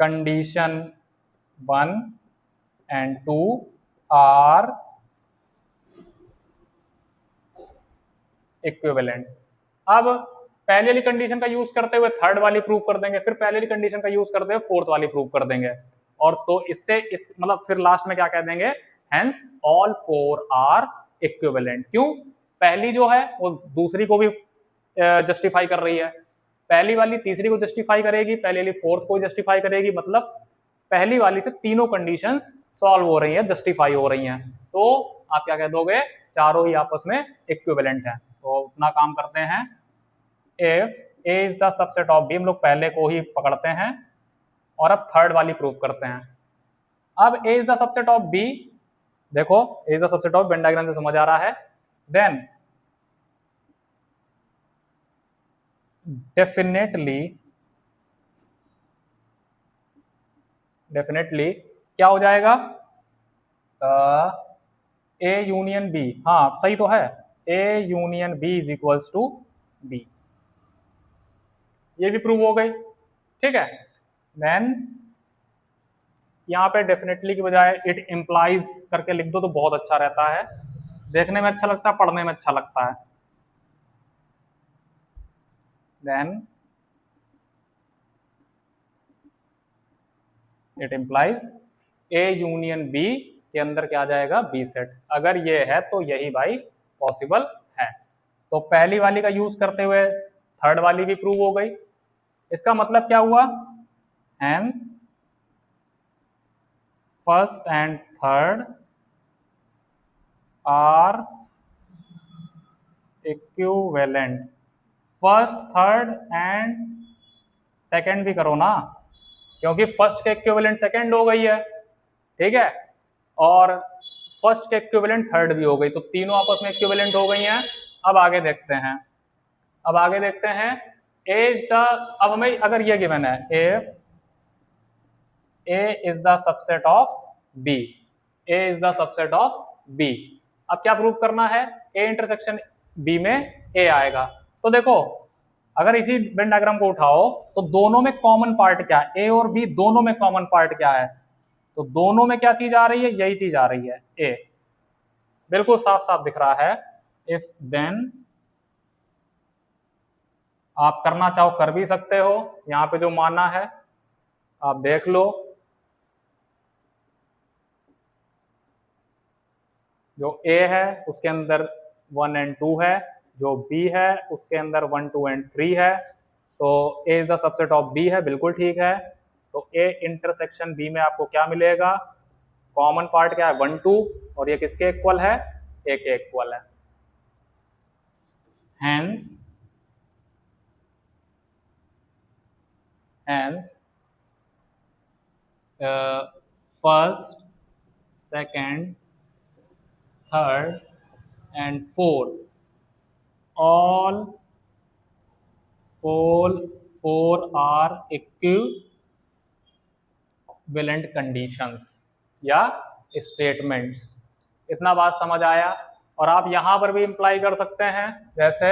condition 1 and 2 are equivalent. अब पहले वाली कंडीशन का यूज करते हुए थर्ड वाली प्रूव कर देंगे, फिर पहले वाली कंडीशन का यूज करते हुए फोर्थ वाली प्रूव कर देंगे, और तो इससे मतलब फिर लास्ट में क्या कह देंगे, हेंस ऑल 4 आर इक्विवेलेंट। क्यों, पहली जो है वो दूसरी को भी जस्टिफाई कर रही है, पहली वाली तीसरी को जस्टिफाई करेगी, पहली वाली फोर्थ को जस्टिफाई करेगी, मतलब पहली वाली से तीनों कंडीशंस सॉल्व हो रही हैं, जस्टिफाई हो रही हैं। तो आप क्या कह दोगे, चारों ही आपस में इक्विवेलेंट हैं। तो उतना काम करते हैं, if A is the subset of B, हम लोग पहले को ही पकड़ते हैं और अब थर्ड वाली प्रूफ करते हैं। अब A is the subset of B, देखो A is the subset of, Venn diagram से समझ आ रहा है। देन डेफिनेटली क्या हो जाएगा, ए यूनियन बी, हाँ सही तो है, A union B is equals to B, ये भी प्रूव हो गई। ठीक है, देन यहाँ पे डेफिनेटली की बजाय इट इम्प्लाइज करके लिख दो तो बहुत अच्छा रहता है, देखने में अच्छा लगता है, पढ़ने में अच्छा लगता है। Then it implies A union B के अंदर क्या आ जाएगा, बी सेट। अगर ये है तो यही भाई पॉसिबल है। तो पहली वाली का यूज करते हुए थर्ड वाली भी प्रूव हो गई। इसका मतलब क्या हुआ, hence first and third are equivalent. First third and second भी करो ना, क्योंकि फर्स्ट के इक्विवेलेंट सेकंड हो गई है, ठीक है, और फर्स्ट के इक्विवेलेंट थर्ड भी हो गई, तो तीनों आपस में इक्विवेलेंट हो गई हैं। अब आगे देखते हैं, ए इज द, अब हमें अगर ये गिवन है, if A is the subset of B, A is the subset of B, अब क्या प्रूव करना है, ए इंटरसेक्शन बी में ए आएगा। तो देखो अगर इसी वेन डायग्राम को उठाओ तो दोनों में कॉमन पार्ट क्या है, ए और बी दोनों में कॉमन पार्ट क्या है, तो दोनों में क्या चीज आ रही है, यही चीज आ रही है, ए, बिल्कुल साफ साफ दिख रहा है। इफ देन आप करना चाहो कर भी सकते हो, यहां पे जो माना है आप देख लो, जो ए है उसके अंदर 1 and 2 है, जो बी है उसके अंदर 1 2 and 3 है, तो A is the subset of B है, बिल्कुल ठीक है। तो ए इंटरसेक्शन बी में आपको क्या मिलेगा, कॉमन पार्ट क्या है, 1 2, और ये किसके इक्वल है, ए के इक्वल है। Hence first, second, third and fourth, all four are equivalent conditions या स्टेटमेंट्स। इतना बात समझ आया। और आप यहां पर भी इंप्लाई कर सकते हैं, जैसे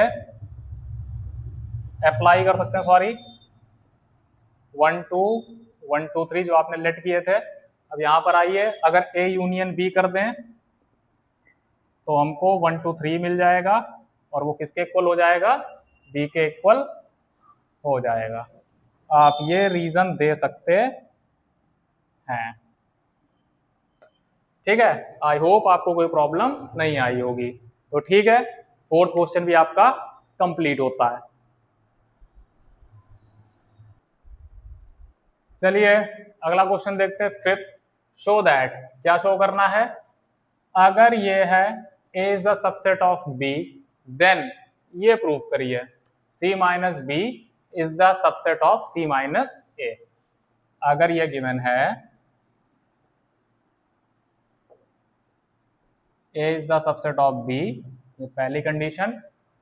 अप्लाई कर सकते हैं, सॉरी 1 2 1 2 3 जो आपने लेट किए थे। अब यहां पर आइए, अगर ए यूनियन बी कर दें तो हमको 1 2 3 मिल जाएगा, और वो किसके इक्वल हो जाएगा, बी के इक्वल हो जाएगा। आप ये रीजन दे सकते हैं, ठीक है। आई होप आपको कोई प्रॉब्लम नहीं आई होगी। तो ठीक है, फोर्थ क्वेश्चन भी आपका कंप्लीट होता है। चलिए अगला क्वेश्चन देखते हैं, फिफ्थ। शो दैट, क्या शो करना है, अगर ये है A is the subset of B, then ये प्रूफ करिए C minus B is the subset of C minus A. अगर ये गिवन है A is the subset of B, ये पहली कंडीशन,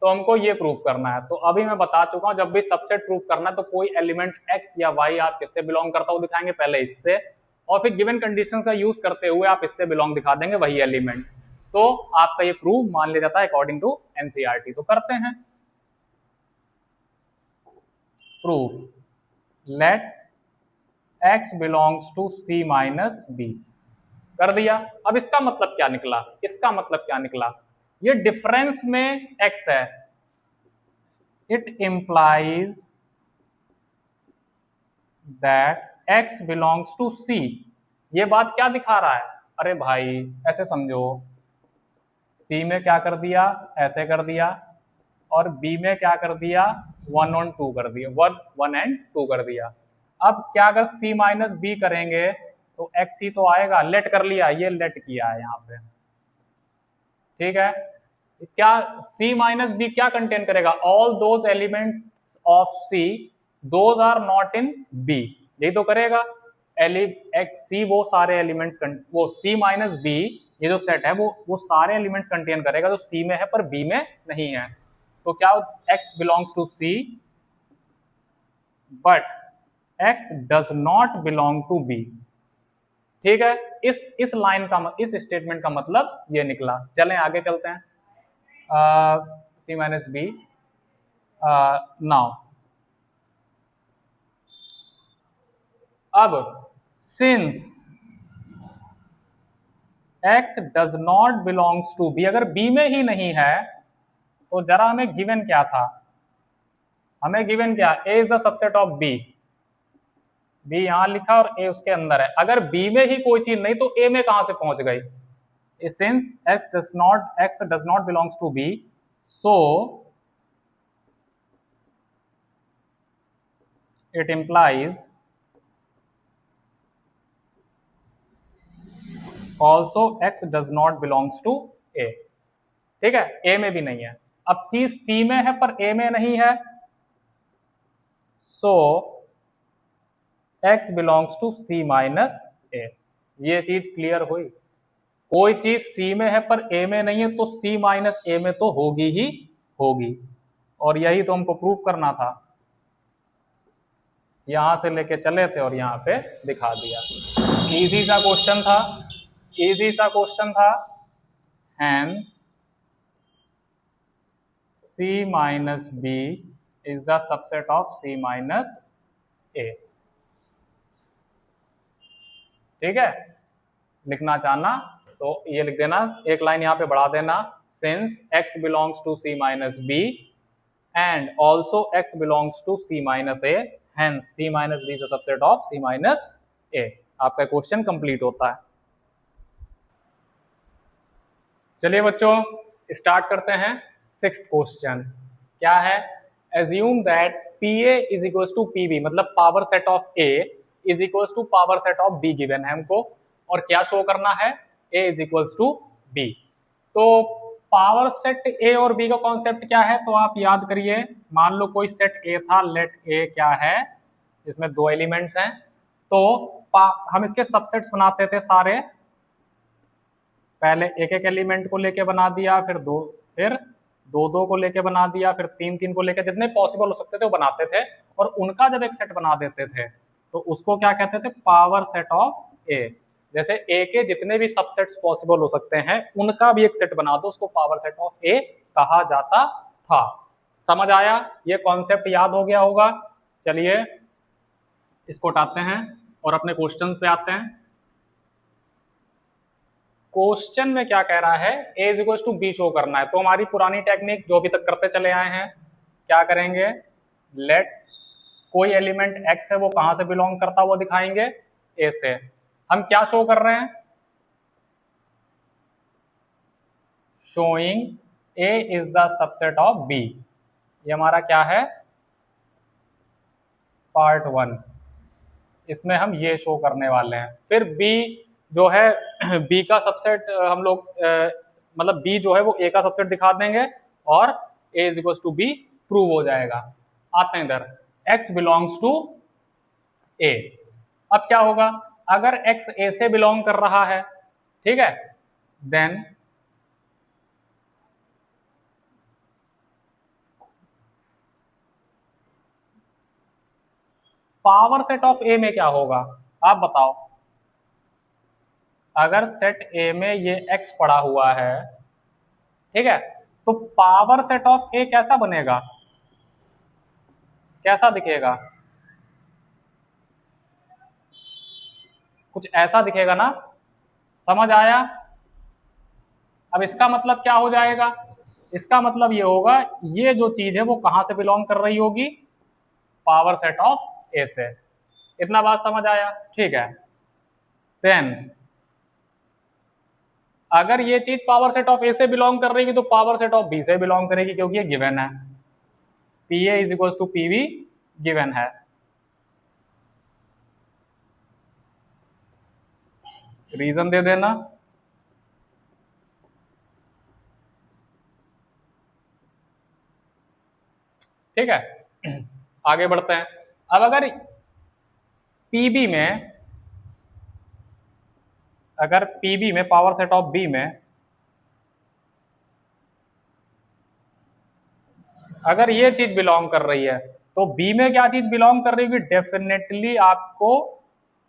तो हमको ये प्रूफ करना है। तो अभी मैं बता चुका हूं, जब भी सबसेट प्रूफ करना है तो कोई एलिमेंट x या y आप किससे बिलोंग करता हो दिखाएंगे, पहले इससे, और फिर गिवन कंडीशंस का यूज करते हुए आप इससे बिलोंग दिखा देंगे वही एलिमेंट, तो आपका ये प्रूफ मान लिया जाता है अकॉर्डिंग टू एनसीईआरटी। तो करते हैं proof, let x belongs to c minus B, कर दिया। अब इसका मतलब क्या निकला, इसका मतलब क्या निकला, ये डिफरेंस में x है, it implies that x belongs to c। ये बात क्या दिखा रहा है, अरे भाई ऐसे समझो, c में क्या कर दिया, ऐसे कर दिया, और b में क्या कर दिया, 1 और 2 कर दिया, 1 and 2 कर दिया। अब क्या अगर c माइनस बी करेंगे तो x ही तो आएगा, लेट कर लिया, ये लेट किया है यहाँ पे, ठीक है। क्या C माइनस बी क्या कंटेन करेगा? All those elements of C those are not in B, यही तो करेगा। C वो सारे एलिमेंट्स, वो C माइनस बी ये जो सेट है वो सारे एलिमेंट्स कंटेन करेगा जो C में है पर B में नहीं है। तो क्या X belongs to C but X does not belong to B। ठीक है, इस लाइन का, इस स्टेटमेंट का मतलब ये निकला। चलें आगे चलते हैं। C माइनस बी नाउ, अब since X does not belongs to B, अगर B में ही नहीं है तो जरा हमें गिवन क्या था? हमें गिवन क्या? A is the subset of B। B यहां लिखा और A उसके अंदर है। अगर B में ही कोई चीज नहीं तो A में कहां से पहुंच गई? Since X does not belongs to B, so it implies also X does not belongs to A। ठीक है, A में भी नहीं है। अब चीज C में है पर A में नहीं है, so X belongs to C minus A। ये चीज क्लियर हुई? कोई चीज C में है पर A में नहीं है तो C माइनस A में तो होगी ही होगी, और यही तो हमको प्रूफ करना था। यहां से लेके चले थे और यहां पे दिखा दिया। इजी सा क्वेश्चन था, इजी सा क्वेश्चन था। Hence C minus B is the subset of C minus A। ठीक है, लिखना चाहना तो ये लिख देना, एक लाइन यहां पे बढ़ा देना। Since X belongs to C minus B and also X belongs to C minus A, hence C minus B is a subset of C minus A। आपका क्वेश्चन कंप्लीट होता है। चलिए बच्चों स्टार्ट करते हैं। सिक्स्थ क्वेश्चन क्या है? Assume that PA is equal to PB, मतलब power set of A is equal to power set of B given है हमको, और क्या शो करना है? A is equal to B। तो पावर सेट A और B का कॉन्सेप्ट क्या है? तो आप याद करिए, मान लो कोई सेट A था, लेट A क्या है, इसमें दो एलिमेंट्स हैं, तो हम इसके सबसेट्स बनाते थे सारे। पहले एक एक एलिमेंट को लेके बना दिया, फिर दो दो को लेके बना दिया, फिर तीन तीन को लेके, जितने पॉसिबल हो सकते थे वो बनाते थे, और उनका जब एक सेट बना देते थे तो उसको क्या कहते थे? Power set of A। जैसे A के जितने भी सबसेट्स पॉसिबल हो सकते हैं उनका भी एक सेट बना दो, उसको पावर सेट ऑफ A कहा जाता था। समझ आया? ये कॉन्सेप्ट याद हो गया होगा। चलिए इसको हटाते हैं और अपने क्वेश्चंस पे आते हैं। क्वेश्चन में क्या कह रहा है? A is equal to B show करना है। तो हमारी पुरानी टेक्निक जो अभी तक करते चले आए हैं, क्या करेंगे? लेट कोई एलिमेंट X है वो कहां से बिलोंग करता है वो दिखाएंगे, A से। हम क्या शो कर रहे हैं? Showing A is the subset of B। ये हमारा क्या है? पार्ट 1। इसमें हम ये शो करने वाले हैं। फिर B जो है B का सबसेट हम लोग मतलब B जो है वो A का सबसेट दिखा देंगे और A is equal to B prove हो जाएगा। आते हैं इधर, X बिलोंग्स टू A। अब क्या होगा? अगर X A से बिलोंग कर रहा है, ठीक है, then power set of A में क्या होगा? आप बताओ। अगर सेट A में ये X पड़ा हुआ है, ठीक है, तो पावर सेट ऑफ A कैसा बनेगा? कैसा दिखेगा? कुछ ऐसा दिखेगा ना? समझ आया? अब इसका मतलब क्या हो जाएगा? इसका मतलब ये होगा, ये जो चीज है वो कहां से बिलोंग कर रही होगी? पावर सेट ऑफ A से। इतना बात समझ आया? ठीक है, देन अगर ये चीज पावर सेट ऑफ A से बिलोंग कर रही है तो पावर सेट ऑफ B से बिलोंग करेगी, क्योंकि ये गिवन है। PA is equal to PB given है। रीजन दे देना। ठीक है। आगे बढ़ते हैं। अब अगर पीबी में, अगर पीबी में पावर सेट ऑफ बी में अगर ये चीज बिलोंग कर रही है, तो बी में क्या चीज बिलोंग कर रही होगी? डेफिनेटली आपको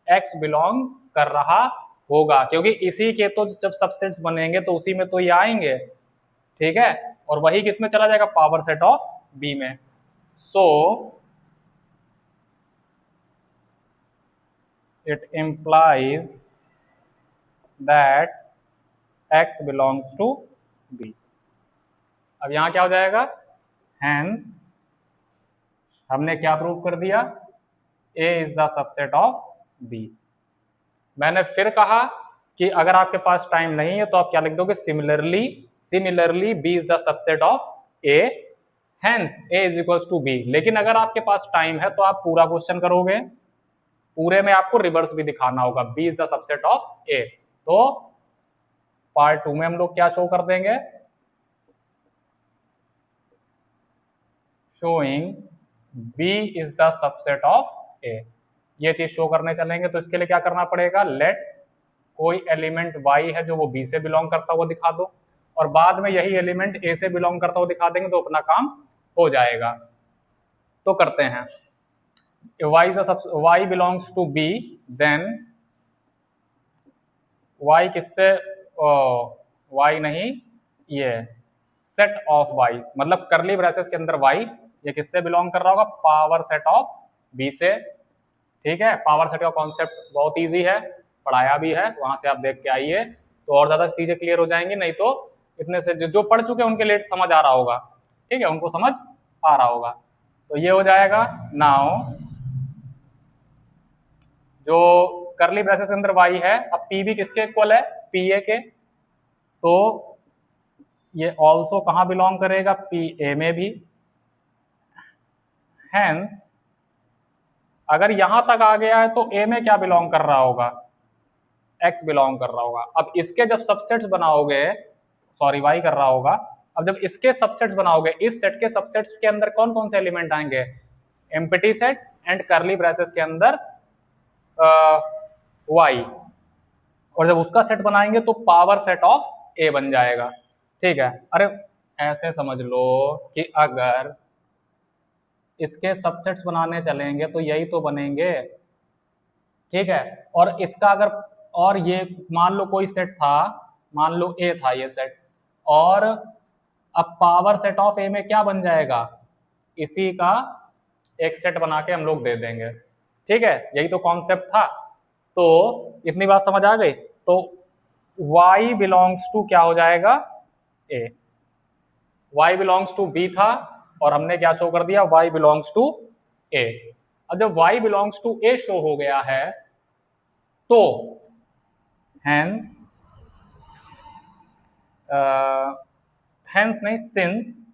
एक्स बिलोंग कर रहा होगा, क्योंकि इसी के तो जब सबसेट्स बनेंगे तो उसी में तो ये आएंगे, ठीक है। और वही किस में चला जाएगा? पावर सेट ऑफ बी में। So it implies that x belongs to b। अब यहां क्या हो जाएगा? Hence हमने क्या प्रूव कर दिया? a is the subset of b। मैंने फिर कहा कि अगर आपके पास टाइम नहीं है तो आप क्या लिख दोगे? Similarly b is the subset of a, hence a is equals to b। लेकिन अगर आपके पास टाइम है तो आप पूरा क्वेश्चन करोगे, पूरे में आपको रिवर्स भी दिखाना होगा, b is the subset of a। तो पार्ट 2 में हम लोग क्या शो कर देंगे? Showing b is the subset of a। ये चीज शो करने चलेंगे तो इसके लिए क्या करना पड़ेगा? लेट कोई एलिमेंट y है जो वो b से बिलोंग करता हुआ दिखा दो, और बाद में यही एलिमेंट a से बिलोंग करता हुआ दिखा देंगे तो अपना काम हो जाएगा। तो करते हैं। y belongs to b, then y किससे? y नहीं, ये सेट ऑफ y, मतलब करली ब्रेसेस के अंदर y ये किससे बिलोंग कर रहा होगा? पावर सेट ऑफ b से, ठीक है। पावर सेट का कॉन्सेप्ट बहुत इजी है, पढ़ाया भी है, वहां से आप देख के आइए तो और ज्यादा चीजें क्लियर हो जाएंगी। नहीं तो इतने से जो पढ़ चुके हैं उनके लेट समझ आ रहा होगा, ठीक है, उनको समझ आ रहा होगा। तो ये हो जाएगा। नाउ जो करली ब्रेसेस के अंदर y है, अब p भी किसके इक्वल है? pa के, तो ये ऑल्सो कहां बिलोंग करेगा? pa में भी। हेंस अगर यहां तक आ गया है तो a में क्या बिलोंग कर रहा होगा? x बिलोंग कर रहा होगा। अब इसके जब सबसेट्स बनाओगे, सॉरी y कर रहा होगा, अब जब इसके सबसेट्स बनाओगे, इस सेट के सबसेट्स के अंदर कौन कौन से एलिमेंट आएंगे? एम्प्टी सेट एंड करली ब्रेसेस के अंदर y, और जब उसका सेट बनाएंगे तो पावर सेट ऑफ a बन जाएगा, ठीक है। अरे ऐसे समझ लो कि अगर इसके सबसेट्स बनाने चलेंगे तो यही तो बनेंगे, ठीक है। और इसका अगर, और ये मान लो कोई सेट था, मान लो a था ये सेट, और अब पावर सेट ऑफ a में क्या बन जाएगा? इसी का एक सेट बना के हम लोग दे देंगे, ठीक है। यही तो कॉन्सेप्ट था। तो इतनी बात समझ आ गई। तो y बिलोंग्स टू क्या हो जाएगा? a। y belongs to b था और हमने क्या शो कर दिया? y belongs to a। अब जब y belongs to a show हो गया है तो हेंस नहीं, सिंस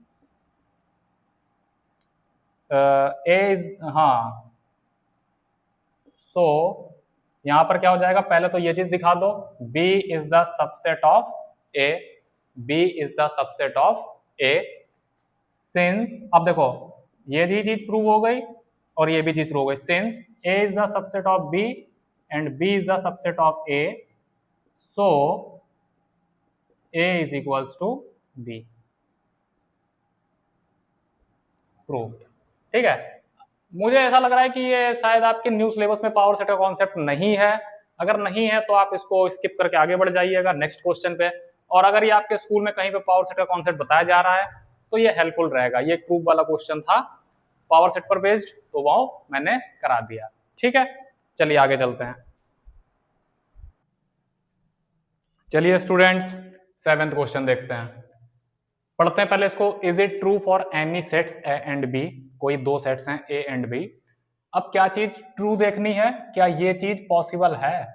a इज, हाँ, सो यहां पर क्या हो जाएगा? पहले तो ये चीज दिखा दो, b is the subset of a, b is the subset of a since, अब देखो ये भी चीज प्रूव हो गई और ये भी चीज प्रूव हो गई, since a is the subset of b and b is the subset of a, so a is equals to b। Proved, ठीक है। मुझे ऐसा लग रहा है कि ये शायद आपके न्यू सिलेबस में पावर सेट का कॉन्सेप्ट नहीं है। अगर नहीं है तो आप इसको स्किप करके आगे बढ़ जाइएगा नेक्स्ट क्वेश्चन पे, और अगर ये आपके स्कूल में कहीं पे पावर सेट का कॉन्सेप्ट बताया जा रहा है तो ये हेल्पफुल रहेगा। ये प्रूफ वाला क्वेश्चन था पावर सेट पर बेस्ड, तो वो मैंने करा दिया, ठीक है। चलिए आगे चलते हैं। चलिए स्टूडेंट्स 7th क्वेश्चन देखते हैं, पढ़ते हैं पहले इसको। Is it true for any sets A and B? कोई दो सेट्स हैं ए एंड बी। अब क्या चीज ट्रू देखनी है, क्या ये चीज पॉसिबल है?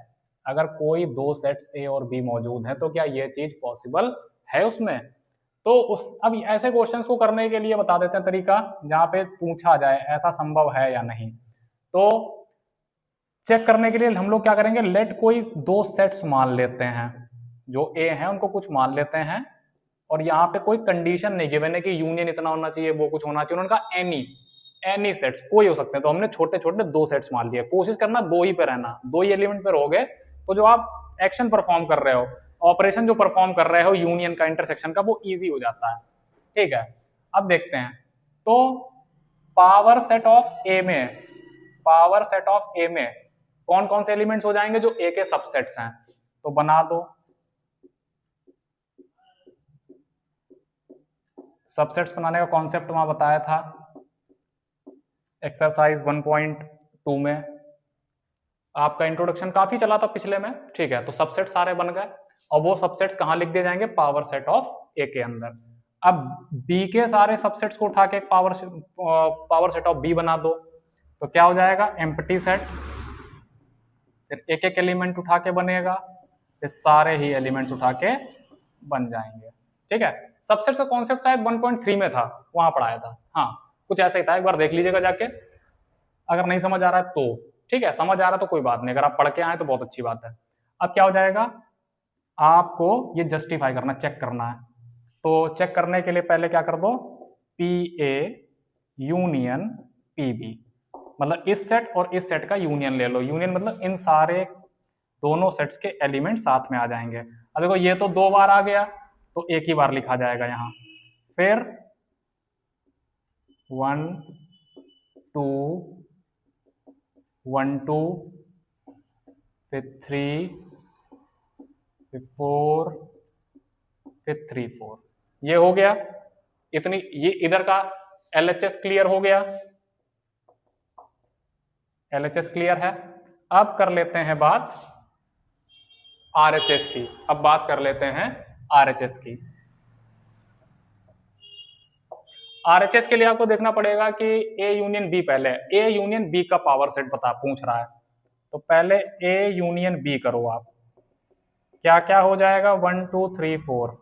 अगर कोई दो सेट्स ए और बी मौजूद हैं तो क्या ये चीज पॉसिबल है उसमें? तो अब ऐसे क्वेश्चंस को करने के लिए बता देते हैं तरीका, जहां पे पूछा जाए ऐसा संभव है या नहीं। तो चेक करने के लिए हम लोग क्या करेंगे? लेट कोई दो सेट्स मान लेते हैं, जो ए हैं उनको कुछ मान लेते हैं, और यहाँ पे कोई कंडीशन नहीं गिवन है कि यूनियन इतना होना चाहिए, वो कुछ होना चाहिए, उन्होंने कहा एनी सेट्स, कोई हो सकते हैं। तो हमने छोटे छोटे 2 सेट्स मान लिए। कोशिश करना 2 ही पे रहना, 2 ही एलिमेंट पे रहोगे तो जो आप एक्शन परफॉर्म कर रहे हो, ऑपरेशन जो परफॉर्म कर रहे हो यूनियन का, इंटरसेक्शन का, वो इजी हो जाता है। ठीक है, अब देखते हैं। तो पावर सेट ऑफ ए में, पावर सेट ऑफ ए में कौन कौन से एलिमेंट्स हो जाएंगे जो ए के सबसेट्स हैं, तो बना दो। सबसेट्स बनाने का कॉन्सेप्ट वहां बताया था एक्सरसाइज 1.2 में। आपका इंट्रोडक्शन काफी चला था पिछले में। ठीक है, तो सबसेट सारे बन गए और वो सबसेट्स कहां लिख दिए जाएंगे, पावर सेट ऑफ ए के अंदर। अब बी के सारे सबसेट्स को उठा के एक पावर सेट ऑफ बी बना दो, तो क्या हो जाएगा, एम्प्टी सेट। फिर एक एक एलिमेंट उठा के बनेगा, फिर सारे ही एलिमेंट्स उठा के बन जाएंगे। ठीक है, सबसेट का कॉन्सेप्ट शायद 1.3 में था, वहां पढ़ाया था। हाँ, कुछ ऐसा ही था, एक बार देख लीजिएगा जाके, अगर नहीं समझ आ रहा है तो। ठीक है, समझ आ रहा तो कोई बात नहीं, अगर आप पढ़ के आए तो बहुत अच्छी बात है। अब क्या हो जाएगा, आपको ये जस्टिफाई करना, चेक करना है। तो चेक करने के लिए पहले क्या कर दो, P A union P B, मतलब इस सेट और इस सेट का यूनियन ले लो। यूनियन मतलब इन सारे दोनों सेट्स के एलिमेंट साथ में आ जाएंगे। अब देखो ये तो 2 बार आ गया, तो एक ही बार लिखा जाएगा यहां। फिर 1 2 1 2, फिर 3, फिर 4, फिर 3 4, ये हो गया इतनी। ये इधर का LHS क्लियर हो गया, LHS क्लियर है। अब कर लेते हैं बात RHS की। अब बात कर लेते हैं RHS की। RHS के लिए आपको देखना पड़ेगा कि A यूनियन B, पहले A यूनियन B का पावर सेट पूछ रहा है, तो पहले A यूनियन B करो आप। क्या क्या हो जाएगा, 1 2 3 4।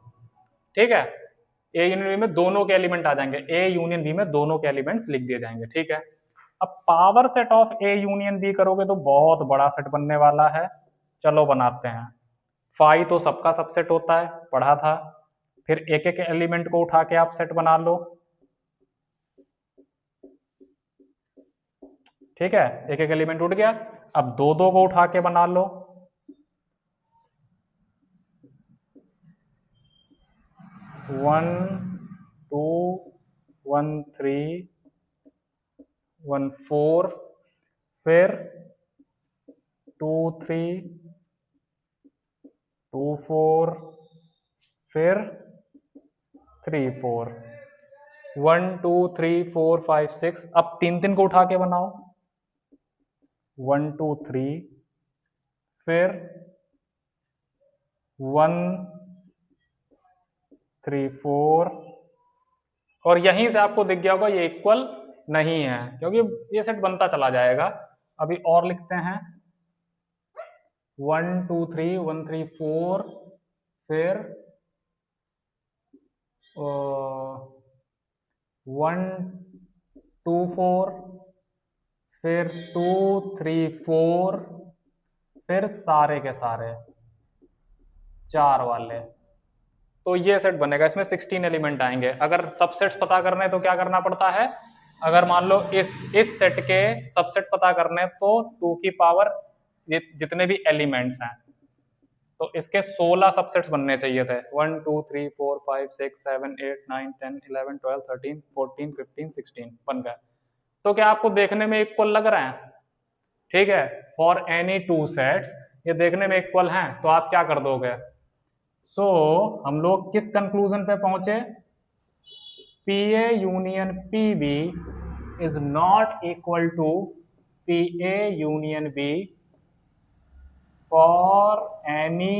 ठीक है, A यूनियन B में दोनों के एलिमेंट आ जाएंगे, A यूनियन B में दोनों के एलिमेंट्स लिख दिए जाएंगे। ठीक है, अब power set of A union B करोगे तो बहुत बड़ा सेट बनने वाला है। चलो बनाते हैं। फाई तो सबका सबसेट होता है, पढ़ा था। फिर एक एक एलिमेंट को उठा के आप सेट बना लो। ठीक है, एक एक एलिमेंट उठ गया। अब 2 2 को उठा के बना लो। 1 2 1 3 1 4, फिर 2 3 2 4, फिर 3 4, 1 2 3 4 5 6। अब 3 3 को उठा के बनाओ, 1 2 3, फिर 1 3 4, और यहीं से आपको दिख गया होगा ये इक्वल नहीं है, क्योंकि ये सेट बनता चला जाएगा। अभी और लिखते हैं, 1 2 3 1 3 4, फिर 1 2 4, फिर 2 3 4, फिर सारे के सारे 4 वाले। तो ये सेट बनेगा, इसमें 16 एलिमेंट आएंगे। अगर सबसेट्स पता करने तो क्या करना पड़ता है, अगर मान लो इस सेट के सबसेट पता करने तो 2 की पावर जितने भी एलिमेंट्स हैं, तो इसके 16 सबसेट्स बनने चाहिए थे। 1 2 3 4 5 6 7 8 9 10 11 12 13 14 15 16 बन गए। तो क्या आपको देखने में इक्वल लग रहा है? ठीक है, फॉर एनी 2 सेट्स ये देखने में इक्वल हैं, तो आप क्या कर दोगे। सो हम लोग किस कंक्लूजन पे पहुंचे, PA union PB is not equal to PA union B for any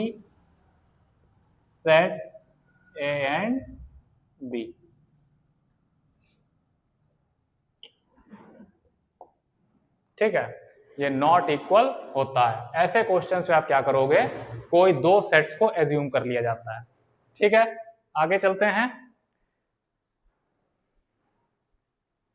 sets A and B। ठीक है, ये नॉट इक्वल होता है। ऐसे क्वेश्चन में आप क्या करोगे, कोई 2 सेट्स को एज्यूम कर लिया जाता है। ठीक है, आगे चलते हैं।